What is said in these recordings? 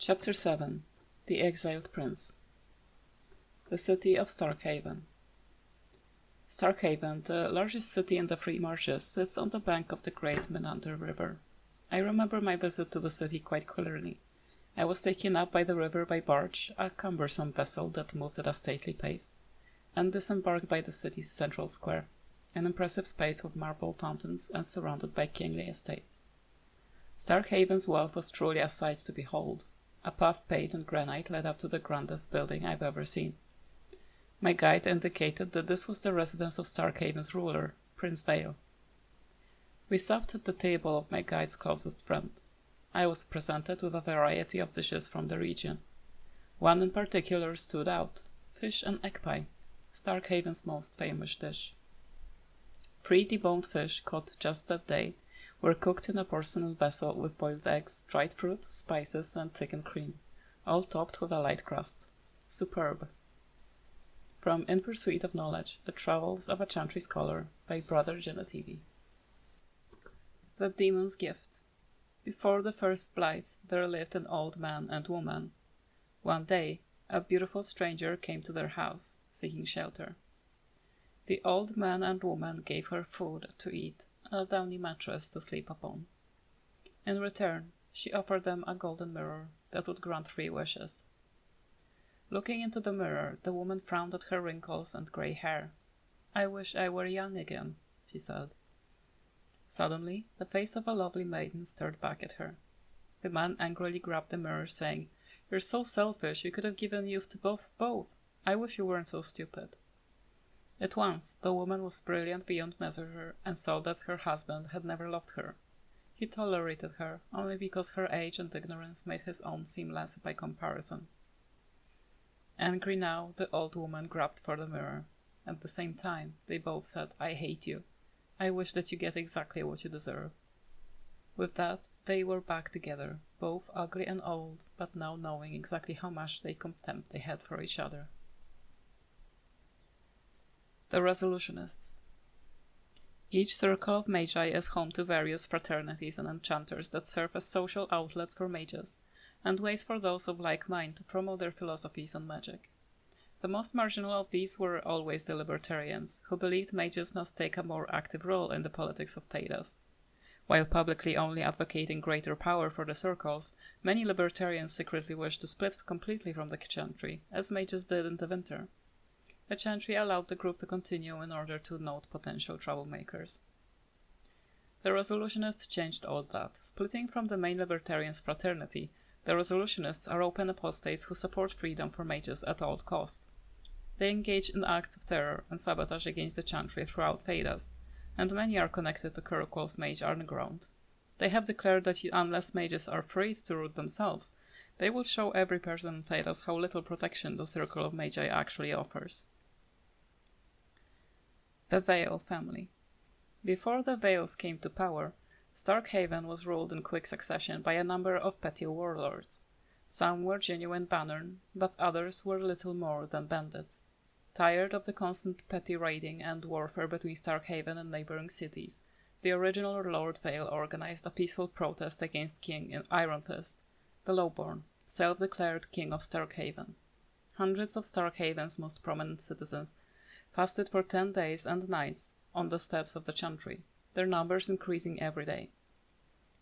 Chapter 7 The Exiled Prince. The City of Starkhaven. Starkhaven, the largest city in the Free Marshes, sits on the bank of the Great Menander River. I remember my visit to the city quite clearly. I was taken up by the river by barge, a cumbersome vessel that moved at a stately pace, and disembarked by the city's central square, an impressive space with marble fountains and surrounded by kingly estates. Starkhaven's wealth was truly a sight to behold. A path paved in granite led up to the grandest building I've ever seen. My guide indicated that this was the residence of Starkhaven's ruler, Prince Vale. We supped at the table of my guide's closest friend. I was presented with a variety of dishes from the region. One in particular stood out: fish and egg pie, Starkhaven's most famous dish. 3 deboned fish, caught just that day, were cooked in a porcelain vessel with boiled eggs, dried fruit, spices, and thickened cream, all topped with a light crust. Superb. From In Pursuit of Knowledge, The Travels of a Chantry Scholar, by Brother Genetivi. The Demon's Gift. Before the first blight, there lived an old man and woman. One day, a beautiful stranger came to their house, seeking shelter. The old man and woman gave her food to eat and a downy mattress to sleep upon. In return, she offered them a golden mirror that would grant 3 wishes. Looking into the mirror, the woman frowned at her wrinkles and grey hair. "I wish I were young again," she said. Suddenly, the face of a lovely maiden stared back at her. The man angrily grabbed the mirror, saying, "You're so selfish, you could have given youth to both. I wish you weren't so stupid." At once, the woman was brilliant beyond measure and saw that her husband had never loved her. He tolerated her only because her age and ignorance made his own seem less by comparison. Angry now, the old woman grabbed for the mirror. At the same time, they both said, "I hate you. I wish that you get exactly what you deserve." With that, they were back together, both ugly and old, but now knowing exactly how much contempt they had for each other. The Resolutionists. Each circle of magi is home to various fraternities and enchanters that serve as social outlets for mages, and ways for those of like mind to promote their philosophies on magic. The most marginal of these were always the libertarians, who believed mages must take a more active role in the politics of Thedas. While publicly only advocating greater power for the circles, many libertarians secretly wished to split completely from the chantry, as mages did in the winter. The chantry allowed the group to continue in order to note potential troublemakers. The Resolutionists changed all that. Splitting from the main libertarians' fraternity, the Resolutionists are open apostates who support freedom for mages at all cost. They engage in acts of terror and sabotage against the chantry throughout Thedas, and many are connected to Kirkwall's mage underground. They have declared that unless mages are freed to root themselves, they will show every person in Thedas how little protection the Circle of Magi actually offers. The Vale family. Before the Vales came to power, Starkhaven was ruled in quick succession by a number of petty warlords. Some were genuine bannern, but others were little more than bandits. Tired of the constant petty raiding and warfare between Starkhaven and neighboring cities, the original Lord Vale organized a peaceful protest against King Iron Fist, the Lowborn, self-declared King of Starkhaven. Hundreds of Starkhaven's most prominent citizens fasted for 10 days and nights on the steps of the chantry, their numbers increasing every day.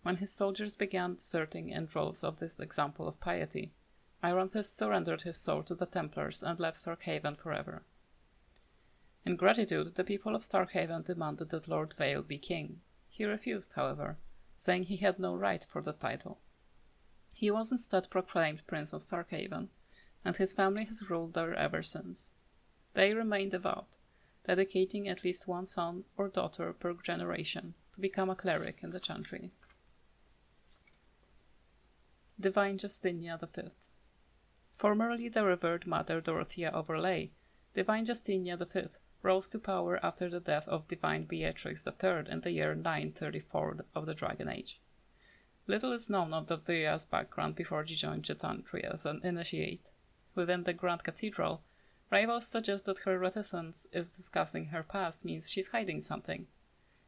When his soldiers began deserting in droves of this example of piety, Iron Fist surrendered his soul to the Templars and left Starkhaven forever. In gratitude, the people of Starkhaven demanded that Lord Vale be king. He refused, however, saying he had no right for the title. He was instead proclaimed Prince of Starkhaven, and his family has ruled there ever since. They remain devout, dedicating at least one son or daughter per generation to become a cleric in the chantry. Divine Justinia V. Formerly the revered Mother Dorothea of Orlais, Divine Justinia V rose to power after the death of Divine Beatrix III in the year 934 of the Dragon Age. Little is known of Dorothea's background before she joined the chantry as an initiate. Within the Grand Cathedral, rivals suggest that her reticence in discussing her past means she's hiding something.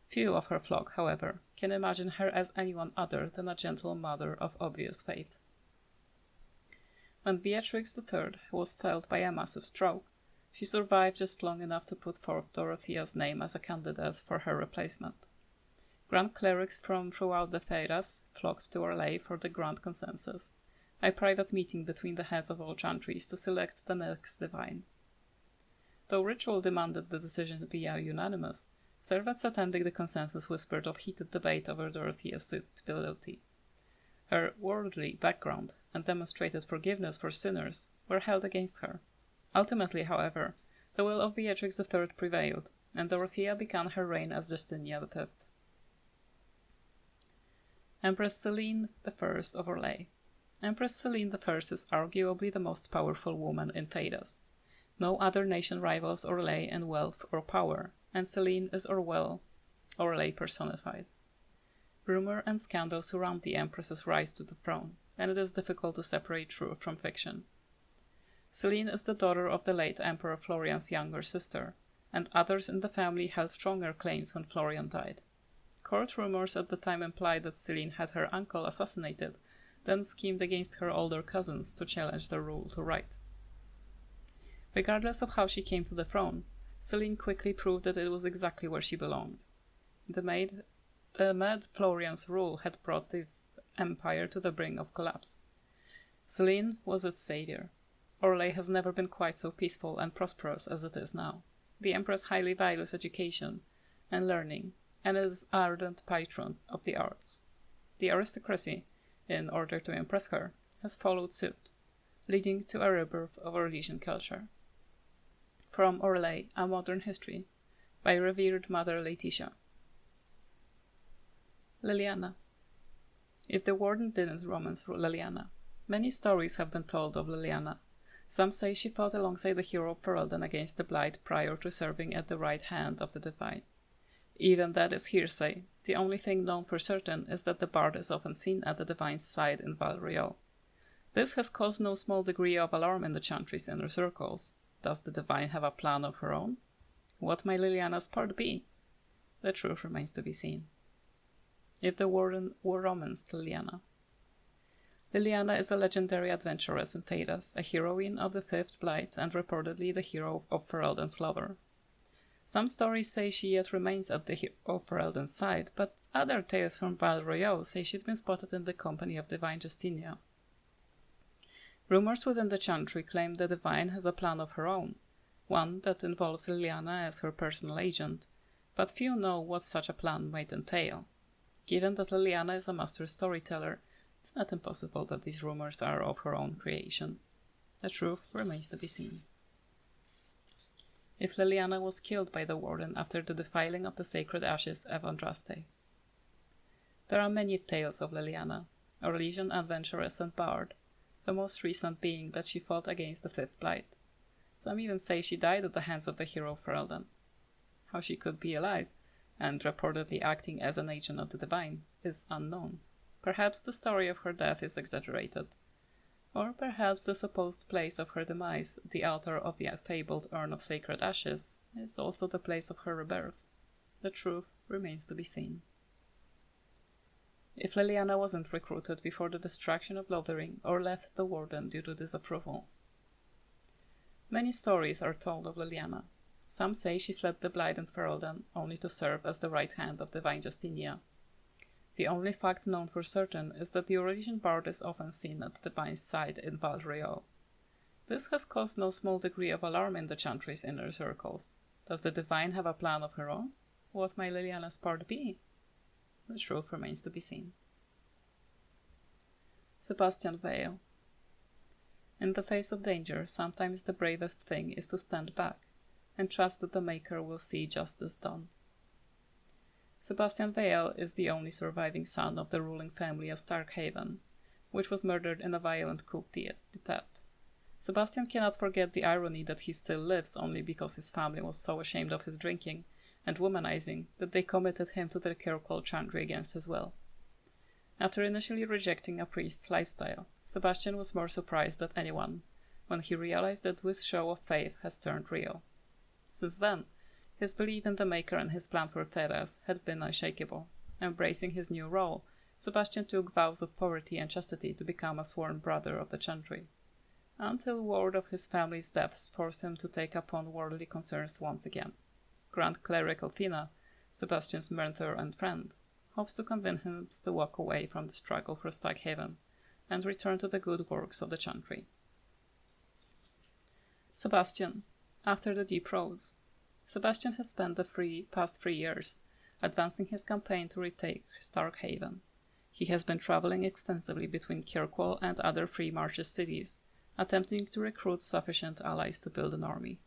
Few of her flock, however, can imagine her as anyone other than a gentle mother of obvious faith. When Beatrix III was felled by a massive stroke, she survived just long enough to put forth Dorothea's name as a candidate for her replacement. Grand clerics from throughout the Thedas flocked to Orlais for the Grand Consensus, a private meeting between the heads of all chantries to select the next divine. Though ritual demanded the decision be unanimous, servants attending the consensus whispered of heated debate over Dorothea's suitability. Her worldly background and demonstrated forgiveness for sinners were held against her. Ultimately, however, the will of Beatrix III prevailed, and Dorothea began her reign as Justinia V. Empress Celine I of Orlais. Empress Celine I is arguably the most powerful woman in Thedas. No other nation rivals Orlais in wealth or power, and Celine is Orlais personified. Rumor and scandal surround the Empress's rise to the throne, and it is difficult to separate truth from fiction. Celine is the daughter of the late Emperor Florian's younger sister, and others in the family held stronger claims when Florian died. Court rumors at the time implied that Celine had her uncle assassinated, then schemed against her older cousins to challenge their rule to right. Regardless of how she came to the throne, Celine quickly proved that it was exactly where she belonged. The mad Florian's rule had brought the empire to the brink of collapse. Celine was its savior. Orlais has never been quite so peaceful and prosperous as it is now. The Empress highly values education and learning, and is ardent patron of the arts. The aristocracy, in order to impress her, has followed suit, leading to a rebirth of Orlesian culture. From Orlais, A Modern History, by revered Mother Laetitia. Liliana. If the warden didn't romance Liliana. Many stories have been told of Liliana. Some say she fought alongside the hero Ferelden against the Blight prior to serving at the right hand of the divine. Even that is hearsay. The only thing known for certain is that the bard is often seen at the divine's side in Val Royeaux. This has caused no small degree of alarm in the chantry's inner circles. Does the divine have a plan of her own? What might Liliana's part be? The truth remains to be seen. If the warden were romanced Liliana. Liliana is a legendary adventuress in Thedas, a heroine of the Fifth Blight and reportedly the hero of Ferelden's lover. Some stories say she yet remains at the hero of Ferelden's side, but other tales from Val Royeaux say she'd been spotted in the company of divine Justinia. Rumors within the chantry claim the divine has a plan of her own, one that involves Liliana as her personal agent, but few know what such a plan might entail. Given that Liliana is a master storyteller, it's not impossible that these rumors are of her own creation. The truth remains to be seen. If Liliana was killed by the warden after the defiling of the sacred ashes of Andraste. There are many tales of Liliana, Orlesian adventuress and bard, the most recent being that she fought against the Fifth Blight. Some even say she died at the hands of the hero Ferelden. How she could be alive, and reportedly acting as an agent of the divine, is unknown. Perhaps the story of her death is exaggerated. Or perhaps the supposed place of her demise, the altar of the fabled urn of sacred ashes, is also the place of her rebirth. The truth remains to be seen. If Liliana wasn't recruited before the destruction of Lothering or left the warden due to disapproval. Many stories are told of Liliana. Some say she fled the Blight and Ferelden only to serve as the right hand of divine Justinia. The only fact known for certain is that the Orlesian bard is often seen at the divine's side in Val Royeaux. This has caused no small degree of alarm in the chantry's inner circles. Does the divine have a plan of her own? What might Liliana's part be? The truth remains to be seen. Sebastian Vale. In the face of danger, sometimes the bravest thing is to stand back and trust that the Maker will see justice done. Sebastian Vale is the only surviving son of the ruling family of Starkhaven, which was murdered in a violent coup d'etat. Sebastian cannot forget the irony that he still lives only because his family was so ashamed of his drinking and womanizing that they committed him to the Kirkall chantry against his will. After initially rejecting a priest's lifestyle, Sebastian was more surprised than anyone when he realized that this show of faith has turned real. Since then, his belief in the Maker and his plan for Thedas had been unshakable. Embracing his new role, Sebastian took vows of poverty and chastity to become a sworn brother of the chantry. until word of his family's deaths forced him to take upon worldly concerns once again. Grand Cleric Althina, Sebastian's mentor and friend, hopes to convince him to walk away from the struggle for Starkhaven and return to the good works of the Chantry. Sebastian, after the Deep Roads. Sebastian has spent the past 3 years advancing his campaign to retake Starkhaven. He has been traveling extensively between Kirkwall and other Free Marches cities, attempting to recruit sufficient allies to build an army.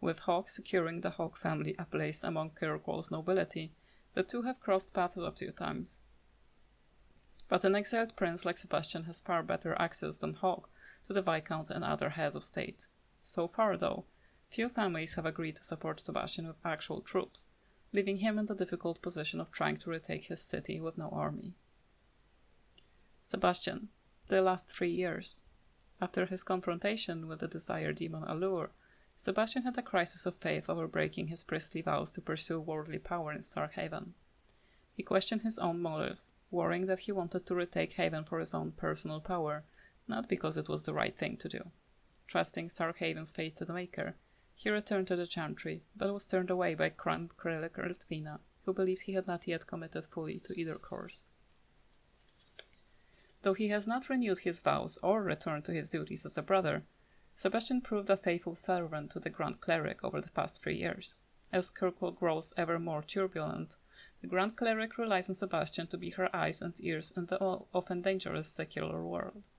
With Hawk securing the Hawk family a place among Kirkwall's nobility, the two have crossed paths a few times. But an exiled prince like Sebastian has far better access than Hawk to the Viscount and other heads of state. So far, though, few families have agreed to support Sebastian with actual troops, leaving him in the difficult position of trying to retake his city with no army. Sebastian, the last 3 years. After his confrontation with the desire demon Allure, Sebastian had a crisis of faith over breaking his priestly vows to pursue worldly power in Starkhaven. He questioned his own motives, worrying that he wanted to retake Haven for his own personal power, not because it was the right thing to do. Trusting Starkhaven's fate to the Maker, he returned to the Chantry, but was turned away by Grand Cleric Althina, who believed he had not yet committed fully to either course. Though he has not renewed his vows or returned to his duties as a brother, Sebastian proved a faithful servant to the Grand Cleric over the past 3 years. As Kirkwall grows ever more turbulent, the Grand Cleric relies on Sebastian to be her eyes and ears in the often dangerous secular world.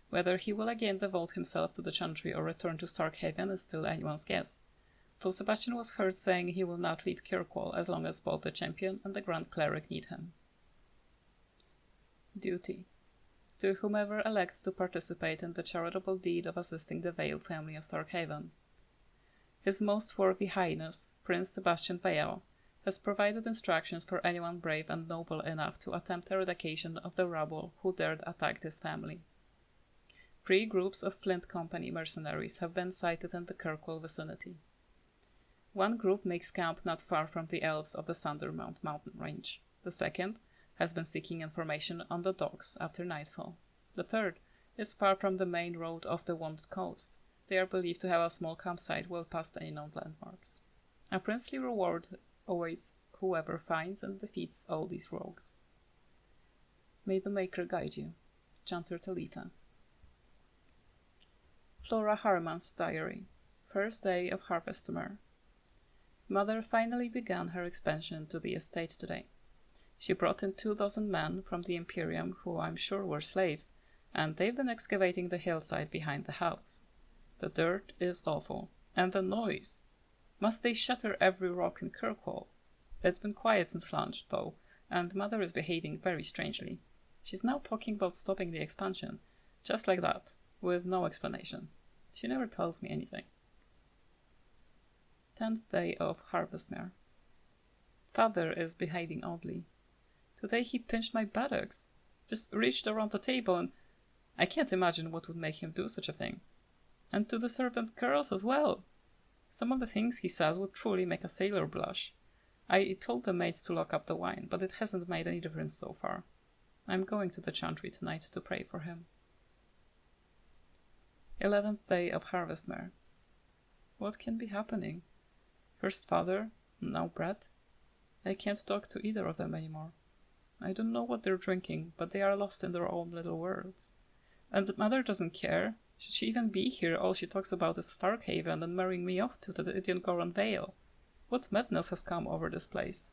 Whether he will again devote himself to the Chantry or return to Starkhaven is still anyone's guess, though Sebastian was heard saying he will not leave Kirkwall as long as both the Champion and the Grand Cleric need him. Duty. To whomever elects to participate in the charitable deed of assisting the Vale family of Starkhaven. His Most Worthy Highness, Prince Sebastian Vale, has provided instructions for anyone brave and noble enough to attempt eradication of the rabble who dared attack this family. 3 groups of Flint Company mercenaries have been sighted in the Kirkwall vicinity. One group makes camp not far from the elves of the Sundermount mountain range. The second has been seeking information on the docks after nightfall. The third is far from the main road off the Wounded Coast. They are believed to have a small campsite well past any known landmarks. A princely reward awaits whoever finds and defeats all these rogues. May the Maker guide you. Chanter Talitha. Flora Harman's diary. First day of Harvestmer. Mother finally began her expansion to the estate today. She brought in 24 men from the Imperium who I'm sure were slaves, and they've been excavating the hillside behind the house. The dirt is awful, and the noise! Must they shatter every rock in Kirkwall? It's been quiet since lunch, though, and Mother is behaving very strangely. She's now talking about stopping the expansion, just like that, with no explanation. She never tells me anything. 10th day of Harvestmere. Father is behaving oddly. Today he pinched my buttocks, just reached around the table, and I can't imagine what would make him do such a thing. And to the servant girls as well. Some of the things he says would truly make a sailor blush. I told the maids to lock up the wine, but it hasn't made any difference so far. I'm going to the Chantry tonight to pray for him. 11th day of Harvestmere. What can be happening? First father, now Brett. I can't talk to either of them anymore. I don't know what they're drinking, but they are lost in their own little worlds. And Mother doesn't care. Should she even be here, all she talks about is Starkhaven and marrying me off to the Idian Goron Vale. What madness has come over this place?